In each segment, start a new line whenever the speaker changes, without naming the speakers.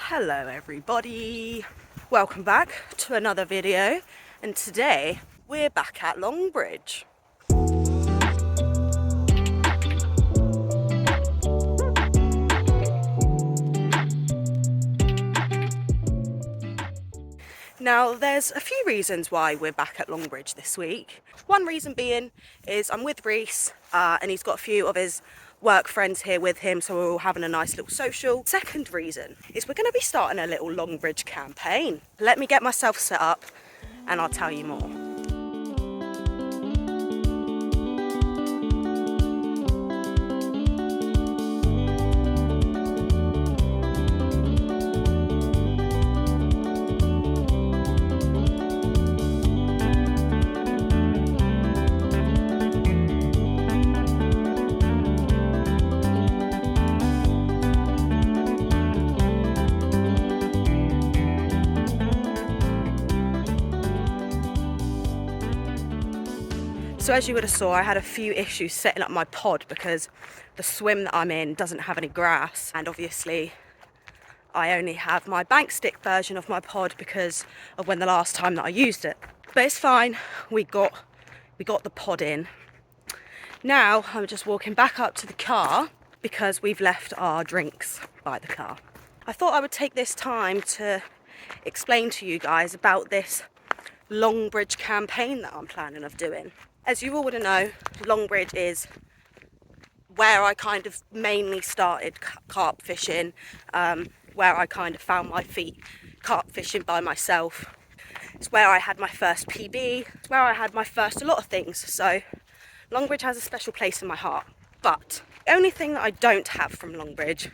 Hello everybody, welcome back to another video, and today we're back at Longbridge. Now there's a few reasons why we're back at Longbridge this week. One reason being is I'm with Reese and he's got a few of his work friends here with him, so we're all having a nice little social. Second reason is we're going to be starting a little Longbridge campaign. Let me get myself set up and I'll tell you more. So as you would have saw, I had a few issues setting up my pod because the swim that I'm in doesn't have any grass, and obviously I only have my bank stick version of my pod because of when the last time that I used it. But it's fine, we got the pod in. Now I'm just walking back up to the car because we've left our drinks by the car. I thought I would take this time to explain to you guys about this Longbridge campaign that I'm planning of doing. As you all would know, Longbridge is where I kind of mainly started carp fishing, where I kind of found my feet carp fishing by myself. It's where I had my first PB, it's where I had my first a lot of things, so Longbridge has a special place in my heart. But the only thing that I don't have from Longbridge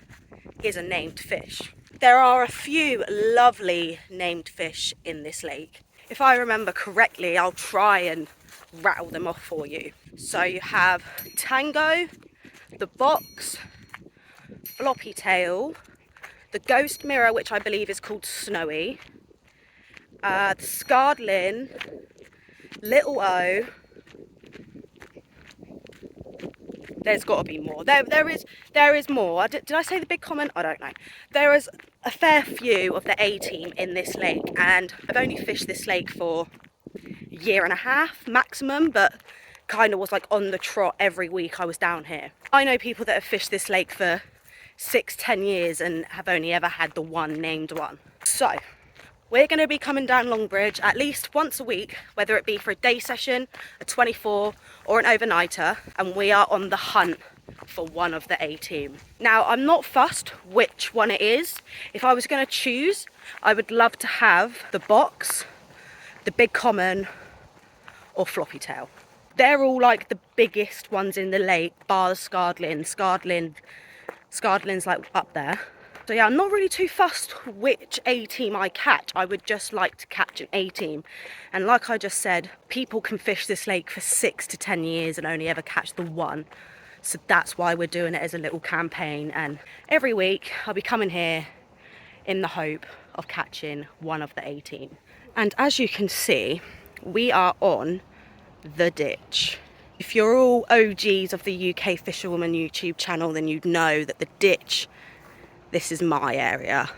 is a named fish. There are a few lovely named fish in this lake. If I remember correctly, I'll try and rattle them off for you. So you have Tango, the Box, Floppy Tail, the Ghost Mirror, which I believe is called Snowy, the Scarred Lin, Little O. There's got to be more. There is more. Did I say the big common? I don't know. There is a fair few of the A team in this lake, and I've only fished this lake for a year and a half maximum, but kind of was like on the trot every week I was down here. I know people that have fished this lake for 6-10 years and have only ever had the one named one. So we're going to be coming down Longbridge at least once a week, whether it be for a day session, a 24 or an overnighter, and we are on the hunt for one of the A team. Now I'm not fussed which one it is. If I was going to choose, I would love to have the Box, the big common, or Floppy Tail. They're all like the biggest ones in the lake, bar the Scarred Lin. Scarred Lin's like up there. So yeah, I'm not really too fussed which A team I catch. I would just like to catch an A team. And like I just said, people can fish this lake for 6 to 10 years and only ever catch the one. So that's why we're doing it as a little campaign. And every week I'll be coming here in the hope of catching one of the A team. And as you can see, we are on the ditch. If you're all OGs of the UKfisherwoman YouTube channel, then you'd know that the ditch, this is my area.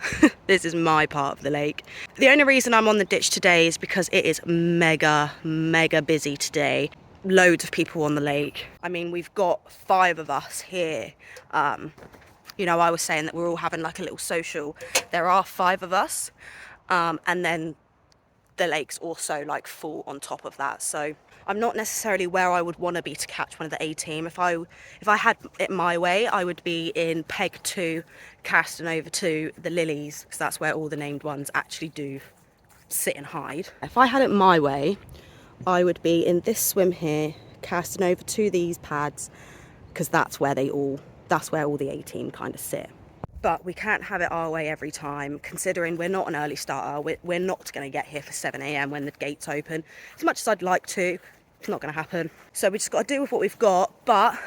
This is my part of the lake. The only reason I'm on the ditch today is because it is mega busy today. Loads of people on the lake. I mean, we've got 5 of us here. You know, I was saying that we're all having like a little social. There are 5 of us, and then the lake's also like full on top of that. So I'm not necessarily where I would want to be to catch one of the A team. If I had it my way, I would be in Peg 2, casting over to the lilies, because that's where all the named ones actually do sit and hide. If I had it my way, I would be in this swim here, casting over to these pads, because that's where all the A team kind of sit. But we can't have it our way every time, considering we're not an early starter. We're not going to get here for 7 a.m. when the gates open. As much as I'd like to, it's not going to happen. So we just got to do with what we've got. But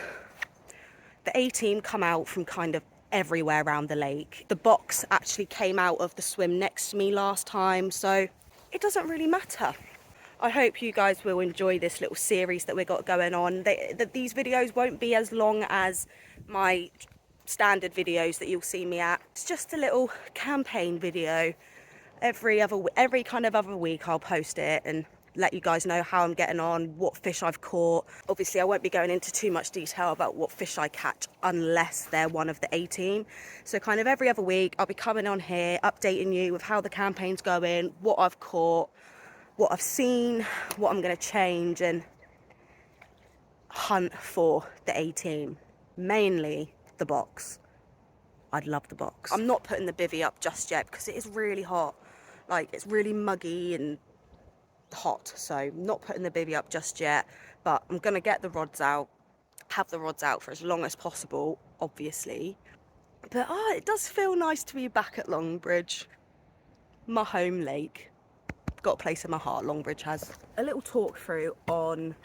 the A team come out from kind of everywhere around the lake. The Box actually came out of the swim next to me last time, so it doesn't really matter. I hope you guys will enjoy this little series that we've got going on. These videos won't be as long as my standard videos that you'll see me at. It's just a little campaign video. Every kind of other week I'll post it and let you guys know how I'm getting on, what fish I've caught. Obviously I won't be going into too much detail about what fish I catch unless they're one of the 18. So kind of every other week I'll be coming on here, updating you with how the campaign's going, what I've caught, what I've seen, what I'm going to change and hunt for the 18. Mainly the box. I'd love the box. I'm not putting the bivvy up just yet because it is really hot. Like, it's really muggy and hot, so not putting the bivvy up just yet, but I'm gonna get the rods out, have the rods out for as long as possible, obviously. But it does feel nice to be back at Longbridge, my home lake. Got a place in my heart, Longbridge has. A little talk through on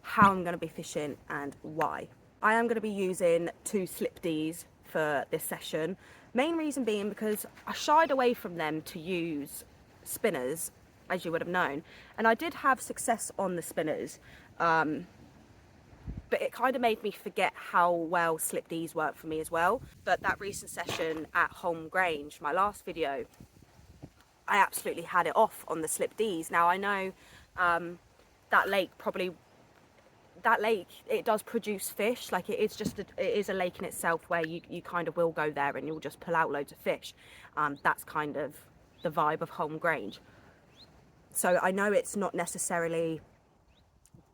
how I'm going to be fishing and why. I am going to be using 2 slip Ds for this session. Main reason being because I shied away from them to use spinners, as you would have known, and I did have success on the spinners, but it kind of made me forget how well slip Ds work for me as well. But that recent session at Longbridge, my last video, I absolutely had it off on the slip Ds. Now I know that lake, it does produce fish. Like, it is a lake in itself where you kind of will go there and you'll just pull out loads of fish. That's kind of the vibe of Longbridge. So I know it's not necessarily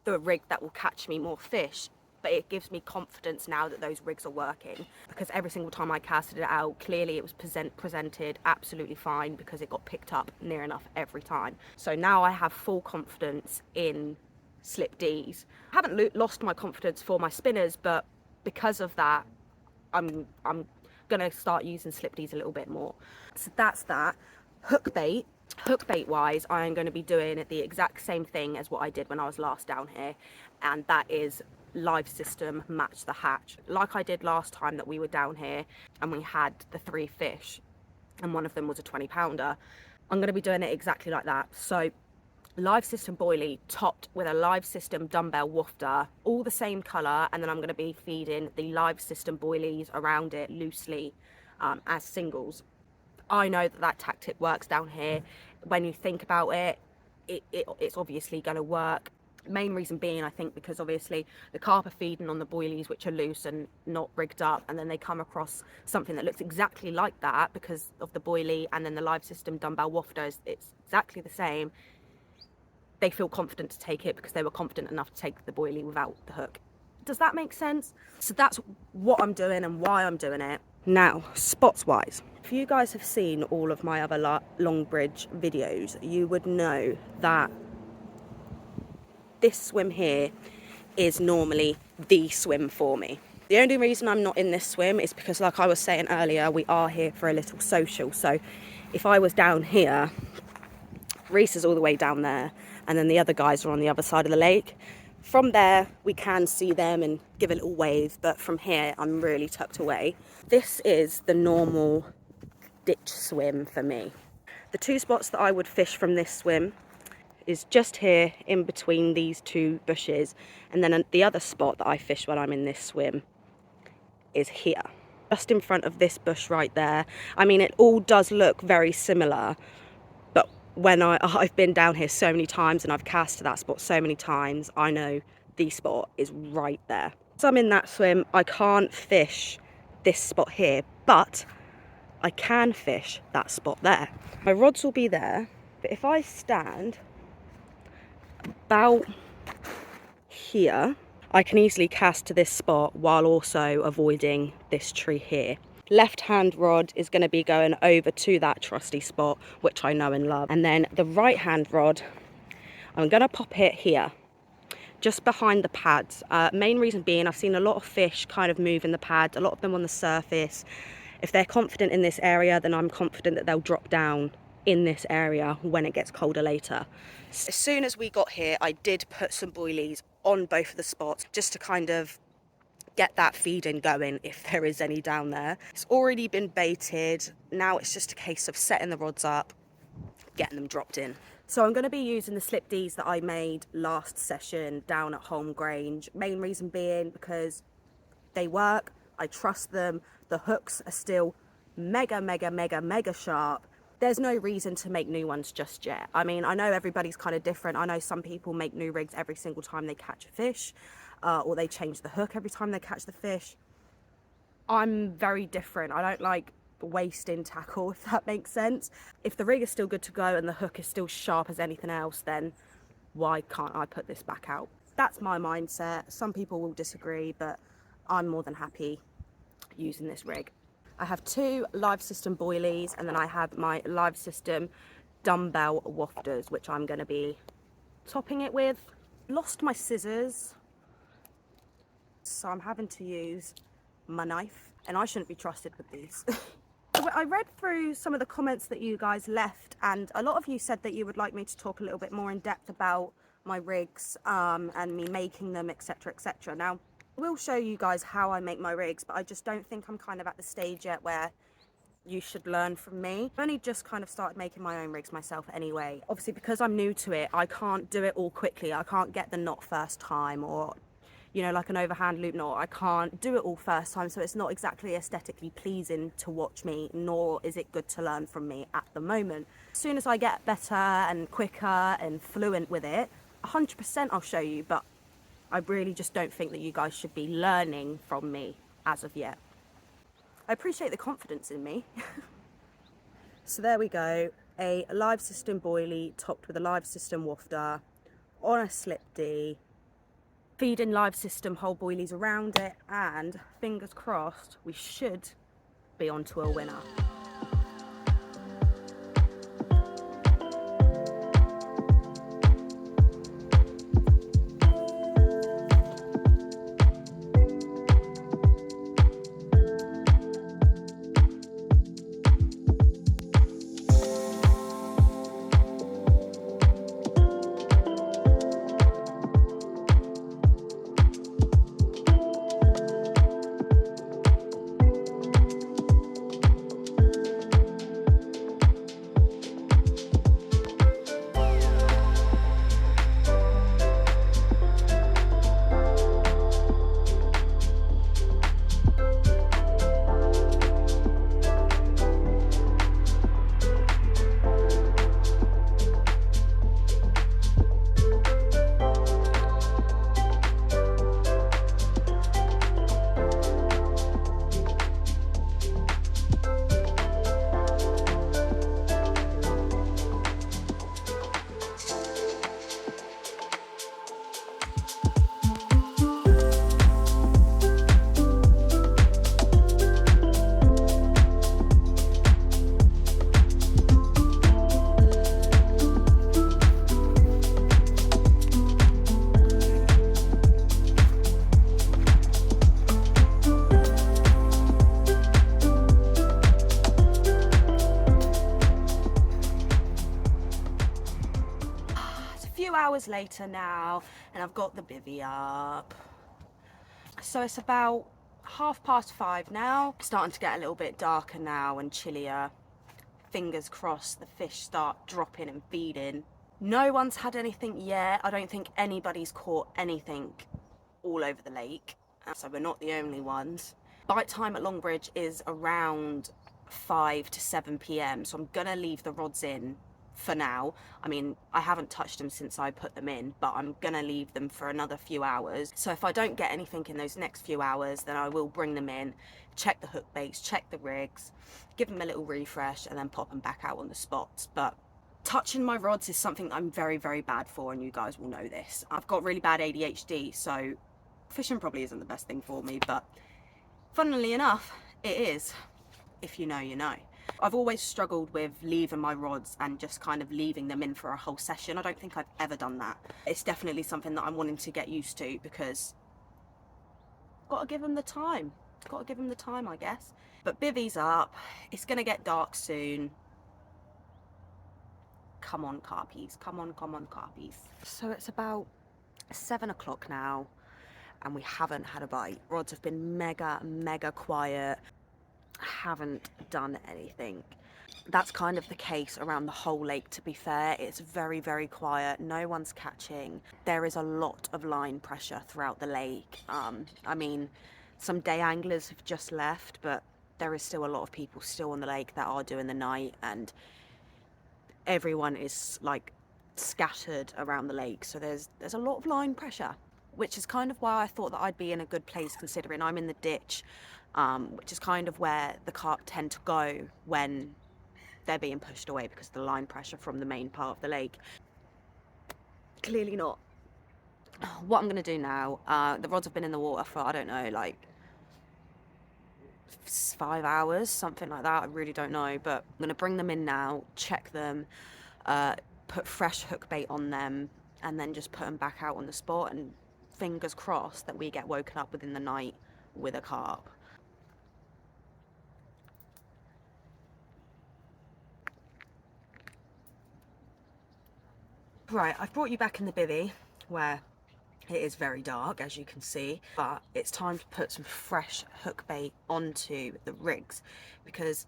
the rig that will catch me more fish, but it gives me confidence now that those rigs are working, because every single time I casted it out, clearly it was presented absolutely fine because it got picked up near enough every time. So now I have full confidence in slip Ds. I haven't lost my confidence for my spinners, but because of that, I'm gonna start using slip Ds a little bit more. So that's that. Hook bait wise, I am going to be doing the exact same thing as what I did when I was last down here, and that is live system match the hatch, like I did last time that we were down here and we had the 3 fish and one of them was a 20-pounder. I'm going to be doing it exactly like that. So live system boilie topped with a live system dumbbell wafter, all the same colour, and then I'm going to be feeding the live system boilies around it loosely as singles. I know that tactic works down here. When you think about it, it's obviously going to work. Main reason being, I think, because obviously the carp are feeding on the boilies, which are loose and not rigged up, and then they come across something that looks exactly like that because of the boilie, and then the live system dumbbell wafters, it's exactly the same. They feel confident to take it because they were confident enough to take the boilie without the hook. Does that make sense? So that's what I'm doing and why I'm doing it. Now, spots wise, if you guys have seen all of my other Longbridge videos, you would know that this swim here is normally the swim for me. The only reason I'm not in this swim is because, like I was saying earlier, we are here for a little social. So if I was down here, Reese is all the way down there, and then the other guys are on the other side of the lake. From there, we can see them and give a little wave, but from here, I'm really tucked away. This is the normal ditch swim for me. The 2 spots that I would fish from this swim is just here in between these 2 bushes, and then the other spot that I fish when I'm in this swim is here, just in front of this bush right there. I mean, it all does look very similar, but when I've been down here so many times and I've cast to that spot so many times, I know the spot is right there. So I'm in that swim, I can't fish this spot here, but I can fish that spot there. My rods will be there, but if I stand about here, I can easily cast to this spot while also avoiding this tree here. Left hand rod is going to be going over to that trusty spot, which I know and love. And then the right hand rod, I'm going to pop it here, just behind the pads. Main reason being, I've seen a lot of fish kind of move in the pads, a lot of them on the surface. If they're confident in this area, then I'm confident that they'll drop down in this area when it gets colder later. As soon as we got here, I did put some boilies on both of the spots just to kind of get that feeding going if there is any down there. It's already been baited. Now it's just a case of setting the rods up, getting them dropped in. So I'm going to be using the slip Ds that I made last session down at Longbridge. Main reason being because they work, I trust them, the hooks are still mega sharp. There's no reason to make new ones just yet. I mean, I know everybody's kind of different. I know some people make new rigs every single time they catch a fish, or they change the hook every time they catch the fish. I'm very different. I don't like wasting tackle, if that makes sense. If the rig is still good to go and the hook is still sharp as anything else, then why can't I put this back out? That's my mindset. Some people will disagree, but I'm more than happy using this rig. I have 2 live system boilies, and then I have my live system dumbbell wafters, which I'm going to be topping it with. Lost my scissors, so I'm having to use my knife, and I shouldn't be trusted with these. I read through some of the comments that you guys left, and a lot of you said that you would like me to talk a little bit more in depth about my rigs and me making them, etc, etc. Now, I will show you guys how I make my rigs, but I just don't think I'm kind of at the stage yet where you should learn from me. I've only just kind of started making my own rigs myself anyway. Obviously, because I'm new to it, I can't do it all quickly. I can't get the knot first time, or you know, like an overhand loop knot. I can't do it all first time, so it's not exactly aesthetically pleasing to watch me, nor is it good to learn from me at the moment. As soon as I get better and quicker and fluent with it, 100% I'll show you, but I really just don't think that you guys should be learning from me as of yet. I appreciate the confidence in me. So there we go, a live system boilie topped with a live system wafter on a slip D. Feeding live system whole boilies around it, and fingers crossed we should be onto a winner. Hours later now, and I've got the bivvy up, so it's about 5:30 now. Starting to get a little bit darker now and chillier. Fingers crossed the fish start dropping and feeding. No one's had anything yet. I don't think anybody's caught anything all over the lake, so we're not the only ones. Bite time at Longbridge is around 5 to 7 p.m, so I'm gonna leave the rods in for now. I mean, I haven't touched them since I put them in, but I'm gonna leave them for another few hours. So if I don't get anything in those next few hours, then I will bring them in, check the hook baits, check the rigs, give them a little refresh, and then pop them back out on the spots. But touching my rods is something I'm very bad for, and you guys will know this. I've got really bad ADHD, so fishing probably isn't the best thing for me, but funnily enough, it is. If you know, you know. I've always struggled with leaving my rods and just kind of leaving them in for a whole session. I don't think I've ever done that. It's definitely something that I'm wanting to get used to, because got to give them the time. Got to give them the time, I guess. But bivvy's up. It's going to get dark soon. Come on, carpies. Come on, carpies. So it's about 7 o'clock now, and we haven't had a bite. Rods have been mega quiet. Haven't done anything. That's kind of the case around the whole lake, to be fair. It's very quiet. No one's catching. There is a lot of line pressure throughout the lake. I mean, some day anglers have just left, but there is still a lot of people still on the lake that are doing the night, and everyone is like scattered around the lake, so there's a lot of line pressure, which is kind of why I thought that I'd be in a good place, considering I'm in the ditch, which is kind of where the carp tend to go when they're being pushed away because of the line pressure from the main part of the lake. Clearly not. What I'm going to do now, the rods have been in the water for, I don't know, like 5 hours, something like that. I really don't know, but I'm going to bring them in now, check them, put fresh hook bait on them, and then just put them back out on the spot, and fingers crossed that we get woken up within the night with a carp. Right, I've brought you back in the bivvy where it is very dark, as you can see, but it's time to put some fresh hook bait onto the rigs, because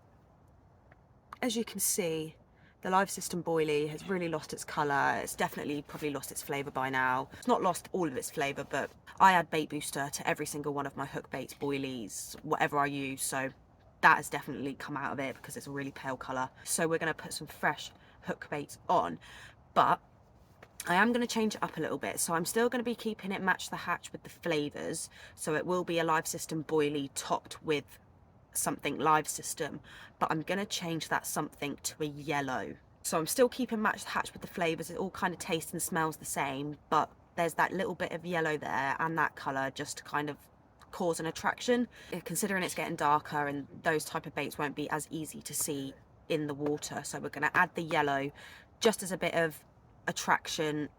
as you can see, the live system boilie has really lost its colour. It's definitely probably lost its flavour by now. It's not lost all of its flavour, but I add bait booster to every single one of my hook baits, boilies, whatever I use, so that has definitely come out of it because it's a really pale colour. So we're going to put some fresh hook baits on, but I am going to change it up a little bit. So I'm still going to be keeping it match the hatch with the flavours, so it will be a live system boilie topped with something live system, but I'm going to change that something to a yellow. So I'm still keeping match the hatch with the flavours. It all kind of tastes and smells the same, but there's that little bit of yellow there and that colour just to kind of cause an attraction. Considering it's getting darker and those type of baits won't be as easy to see in the water, so we're going to add the yellow just as a bit of attraction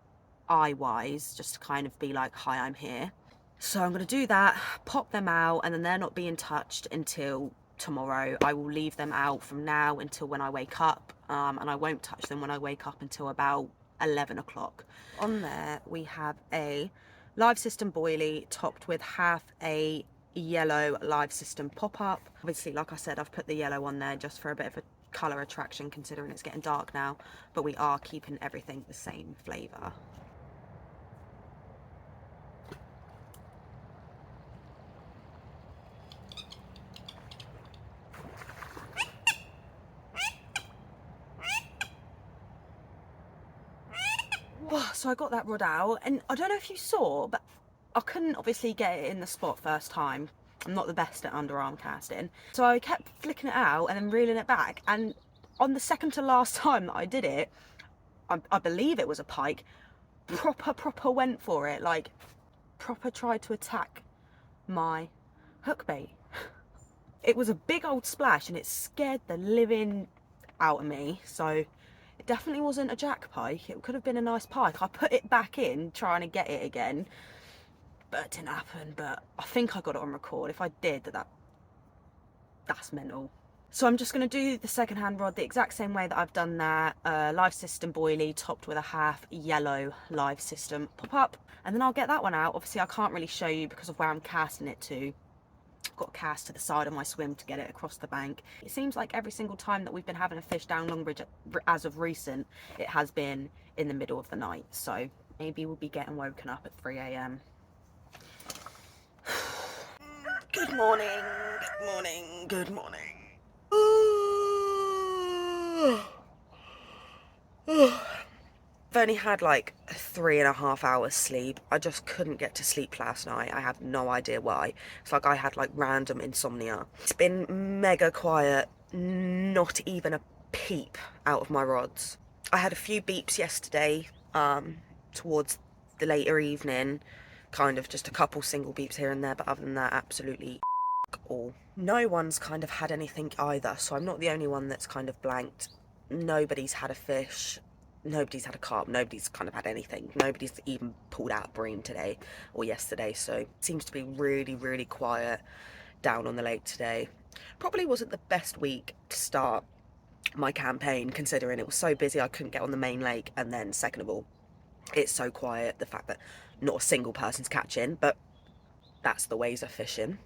eye wise, just to kind of be like, hi, I'm here. So I'm going to do that, pop them out, and then they're not being touched until tomorrow. I will leave them out from now until when I wake up, and I won't touch them when I wake up until about 11 o'clock. On there we have a live system boilie topped with half a yellow live system pop-up. Obviously, like I said, I've put the yellow on there just for a bit of a colour attraction, considering it's getting dark now, but we are keeping everything the same flavour. So I got that rod out, and I don't know if you saw, but I couldn't obviously get it in the spot first time. I'm not the best at underarm casting, so I kept flicking it out and then reeling it back, and on the second to last time that I did it, I believe it was a pike, proper went for it, like proper tried to attack my hook bait. It was a big old splash and it scared the living out of me, so it definitely wasn't a jack pike. It could have been a nice pike. I put it back in trying to get it again, but it didn't happen. But I think I got it on record. If I did, that's mental. So I'm just going to do the second hand rod the exact same way that I've done that. Live system boilie topped with a half yellow live system pop up, and then I'll get that one out. Obviously I can't really show you because of where I'm casting it to. I've got to cast to the side of my swim to get it across the bank. It seems like every single time that we've been having a fish down Longbridge as of recent, it has been in the middle of the night, so maybe we'll be getting woken up at 3 AM. Good morning, good morning, good morning. I've only had like 3.5 hours sleep. I just couldn't get to sleep last night. I have no idea why. It's like I had like random insomnia. It's been mega quiet, not even a peep out of my rods. I had a few beeps yesterday towards the later evening, kind of just a couple single beeps here and there, but other than that, absolutely all. No one's kind of had anything either, so I'm not the only one that's kind of blanked. Nobody's had a fish. Nobody's had a carp, nobody's kind of had anything. Nobody's even pulled out a bream today or yesterday, so it seems to be really quiet down on the lake today. Probably wasn't the best week to start my campaign, considering it was so busy I couldn't get on the main lake, and then second of all, it's so quiet, the fact that not a single person's catching, but that's the ways of fishing.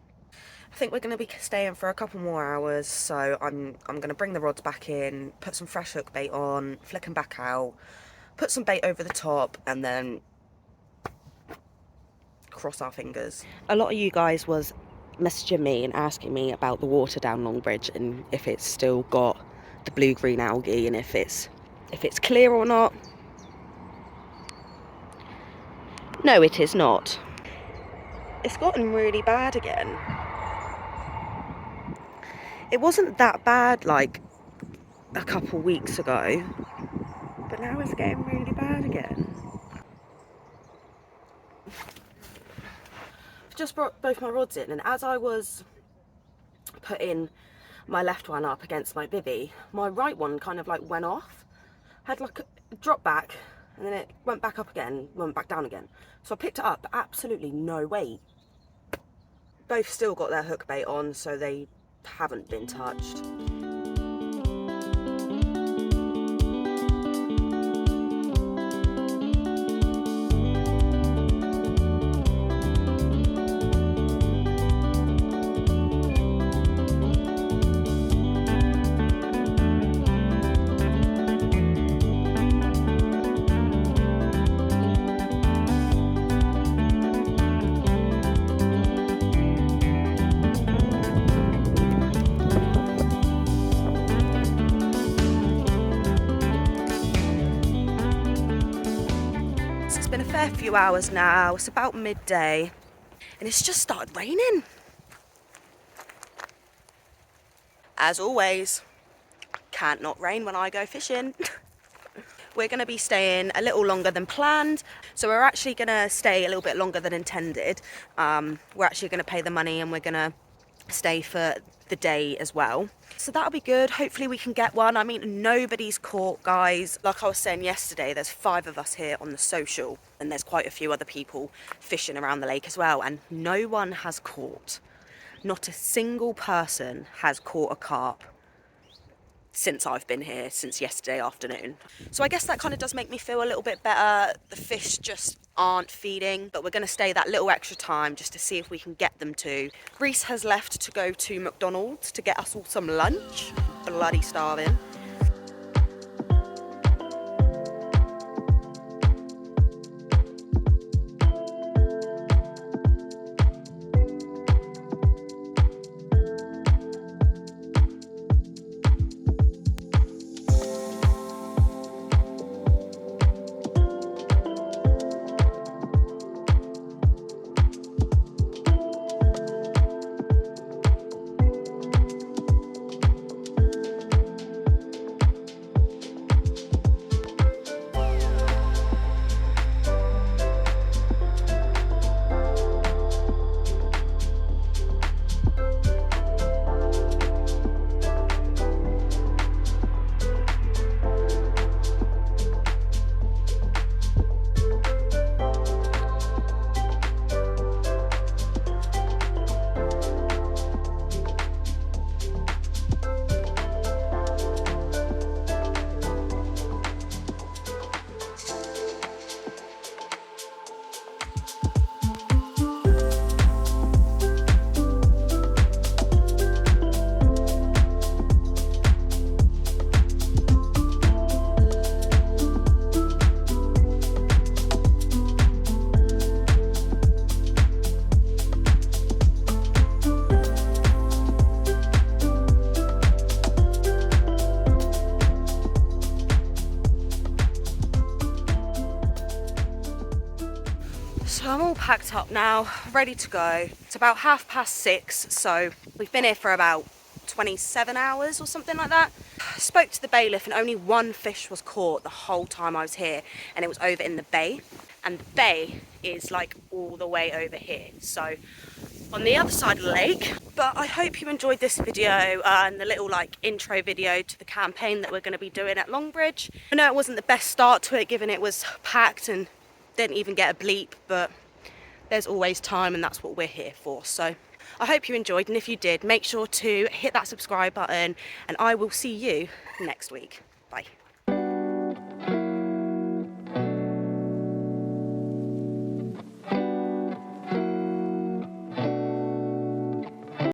I think we're going to be staying for a couple more hours, so I'm going to bring the rods back in, put some fresh hook bait on, flick them back out, put some bait over the top, and then cross our fingers. A lot of you guys was messaging me and asking me about the water down Longbridge and if it's still got the blue-green algae and if it's clear or not. No, it is not. It's gotten really bad again. It wasn't that bad like a couple weeks ago, but now it's getting really bad again. I've just brought both my rods in, and as I was putting my left one up against my bivvy, my right one kind of like went off, had like a drop back, and then it went back up again, went back down again. So I picked it up, but absolutely no weight. Both still got their hook bait on, so they haven't been touched. It's been a fair few hours now, it's about midday, and it's just started raining. As always, can't not rain when I go fishing. We're going to be staying a little longer than planned, so we're actually going to stay a little bit longer than intended. We're actually going to pay the money and we're going to stay for the day as well. So that'll be good. Hopefully we can get one. I mean, nobody's caught, guys. Like I was saying yesterday, there's 5 of us here on the social, and there's quite a few other people fishing around the lake as well, and no one has caught. Not a single person has caught a carp since I've been here, since yesterday afternoon. So I guess that kind of does make me feel a little bit better. The fish just aren't feeding, but we're going to stay that little extra time just to see if we can get them to. Reese has left to go to McDonald's to get us all some lunch. Bloody starving. So I'm all packed up now, ready to go. It's about 6:30, so we've been here for about 27 hours or something like that. I spoke to the bailiff and only one fish was caught the whole time I was here, and it was over in the bay. And the bay is like all the way over here, so on the other side of the lake. But I hope you enjoyed this video and the little like intro video to the campaign that we're going to be doing at Longbridge. I know it wasn't the best start to it, given it was packed and didn't even get a bleep, but there's always time, and that's what we're here for. So I hope you enjoyed, and if you did, make sure to hit that subscribe button, and I will see you next week. Bye.